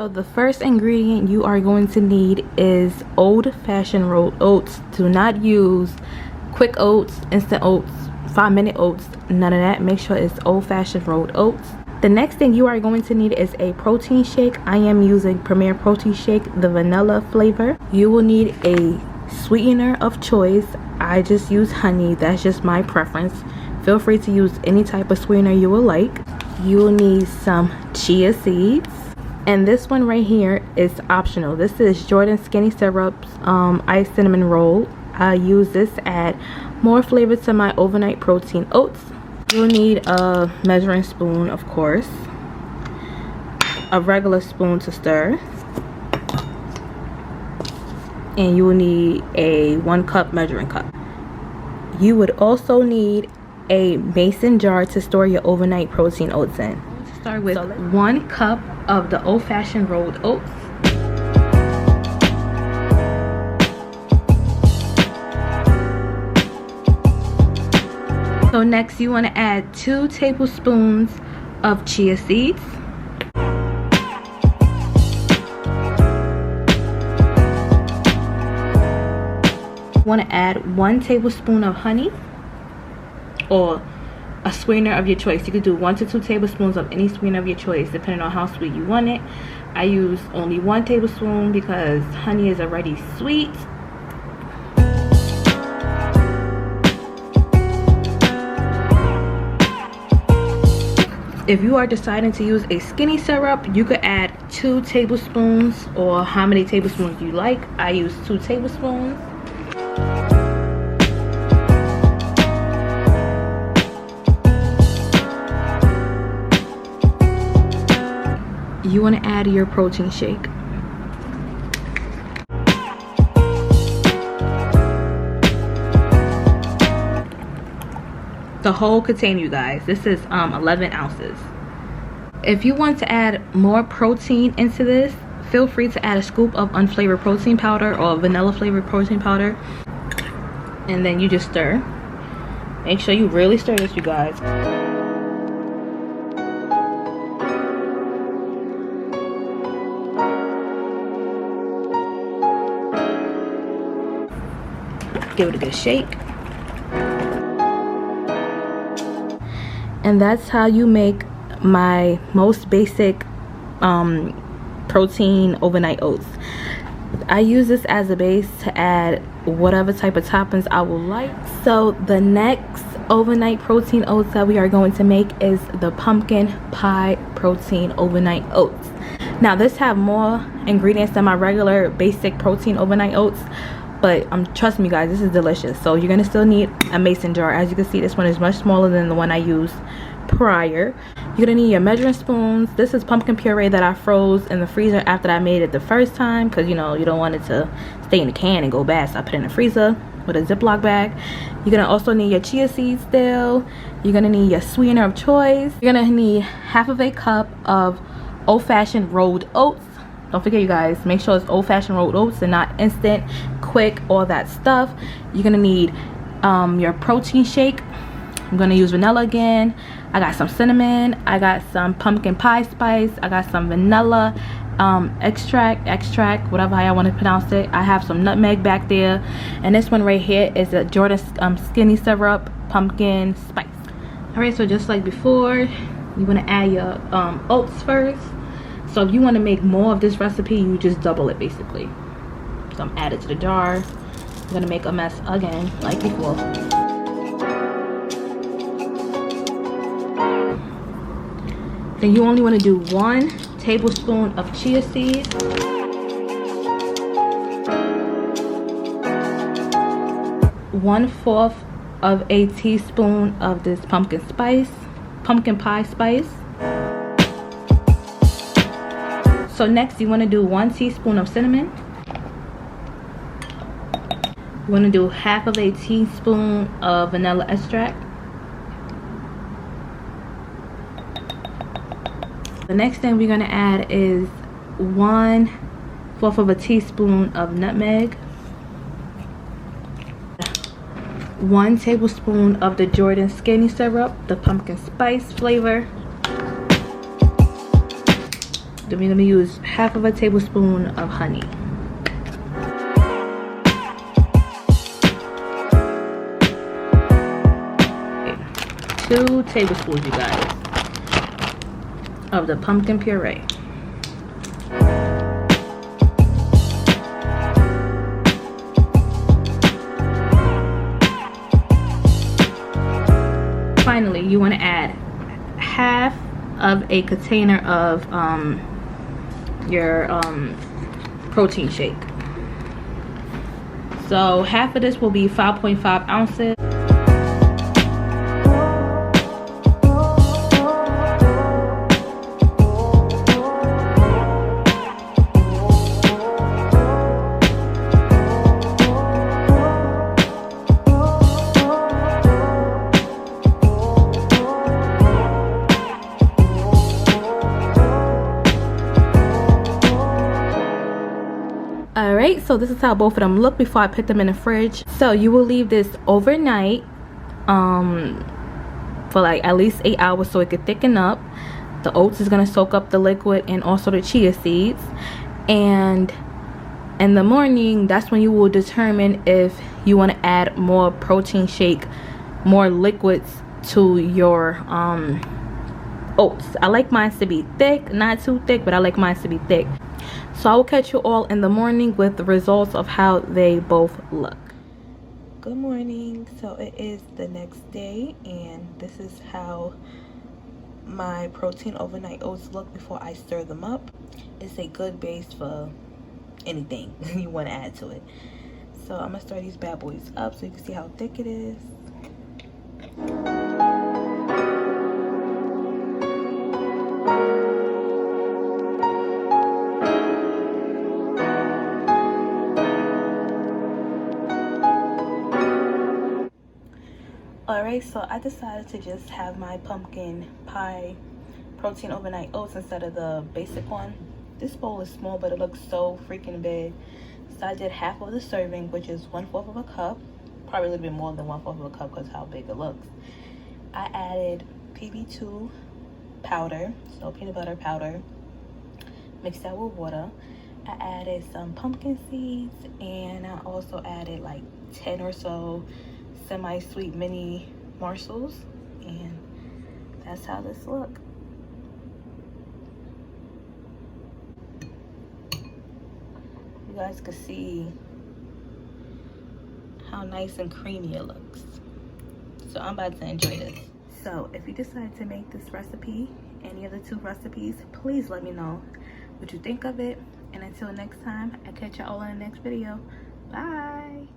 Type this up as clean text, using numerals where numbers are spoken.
So the first ingredient you are going to need is old-fashioned rolled oats. Do not use quick oats, instant oats, 5-minute oats, none of that. Make sure it's old-fashioned rolled oats. The next thing you are going to need is a protein shake. I am using Premier Protein Shake, the vanilla flavor. You will need a sweetener of choice. I just use honey, that's just my preference. Feel free to use any type of sweetener you would like. You will need some chia seeds. And this one right here is optional. This is Jordan Skinny Syrup's iced cinnamon roll. I use this to add more flavor to my overnight protein oats. You'll need a measuring spoon, of course, a regular spoon to stir, and you will need a 1 cup measuring cup. You would also need a mason jar to store your overnight protein oats in. Start with 1 cup of the old-fashioned rolled oats. So next you want to add 2 tablespoons of chia seeds. You want to add 1 tablespoon of honey or a sweetener of your choice. You could do 1 to 2 tablespoons of any sweetener of your choice depending on how sweet you want it. I use only 1 tablespoon because honey is already sweet. If you are deciding to use a skinny syrup, you could add 2 tablespoons or how many tablespoons you like. I use 2 tablespoons. You want to add your protein shake. The whole container, you guys. This is 11 ounces. If you want to add more protein into this, feel free to add a scoop of unflavored protein powder or vanilla flavored protein powder, and then you just stir. Make sure you really stir this, you guys. Give it a good shake. And that's how you make my most basic protein overnight oats. I use this as a base to add whatever type of toppings I would like. So the next overnight protein oats that we are going to make is the pumpkin pie protein overnight oats. Now this have more ingredients than my regular basic protein overnight oats, but trust me guys, this is delicious. So you're gonna still need a mason jar. As you can see, this one is much smaller than the one I used prior. You're gonna need your measuring spoons. This is pumpkin puree that I froze in the freezer after I made it the first time, because you know you don't want it to stay in the can and go bad, so I put it in the freezer with a Ziploc bag. You're gonna also need your chia seeds still. You're gonna need your sweetener of choice. You're gonna need half of a cup of old-fashioned rolled oats. Don't forget, you guys, make sure it's old-fashioned rolled oats and not instant, quick, all that stuff. You're gonna need your protein shake. I'm gonna use vanilla again. I got some cinnamon, I got some pumpkin pie spice, I got some vanilla extract, whatever how I want to pronounce it. I have some nutmeg back there, and this one right here is a Jordan Skinny Syrup pumpkin spice. All right, so just like before, you want to add your oats first. So if you want to make more of this recipe, you just double it basically. So I'm adding it to the jar. I'm gonna make a mess again like before. Then you only want to do 1 tablespoon of chia seeds. One-fourth of a teaspoon of this pumpkin pie spice. So next you want to do 1 teaspoon of cinnamon. You want to do half of a teaspoon of vanilla extract. The next thing we're going to add is 1/4 of a teaspoon of nutmeg, 1 tablespoon of the Jordan Skinny Syrup, the pumpkin spice flavor. Then we're gonna use half of a tablespoon of honey. Okay. 2 tablespoons, you guys, of the pumpkin puree. Finally, you want to add half of a container of your protein shake. So half of this will be 5.5 ounces. Alright, so this is how both of them look before I put them in the fridge. So you will leave this overnight for like at least 8 hours so it could thicken up. The oats is going to soak up the liquid and also the chia seeds. And in the morning, that's when you will determine if you want to add more protein shake, more liquids to your oats. I like mine to be thick, not too thick, but I like mine to be thick. So I will catch you all in the morning with the results of how they both look. Good morning. So it is the next day, and this is how my protein overnight oats look before I stir them up. It's a good base for anything you want to add to it. So I'm gonna stir these bad boys up so you can see how thick it is. Alright, so I decided to just have my pumpkin pie protein overnight oats instead of the basic one. This bowl is small, but it looks so freaking big. So I did half of the serving, which is 1/4 of a cup. Probably a little bit more than 1/4 of a cup because how big it looks. I added PB2 powder, so peanut butter powder. Mixed that with water. I added some pumpkin seeds, and I also added like 10 or so semi-sweet mini morsels, and that's how this look. You guys can see how nice and creamy it looks. So I'm about to enjoy this. So if you decide to make this recipe, any of the 2 recipes, please let me know what you think of it. And until next time, I'll catch y'all in the next video. Bye.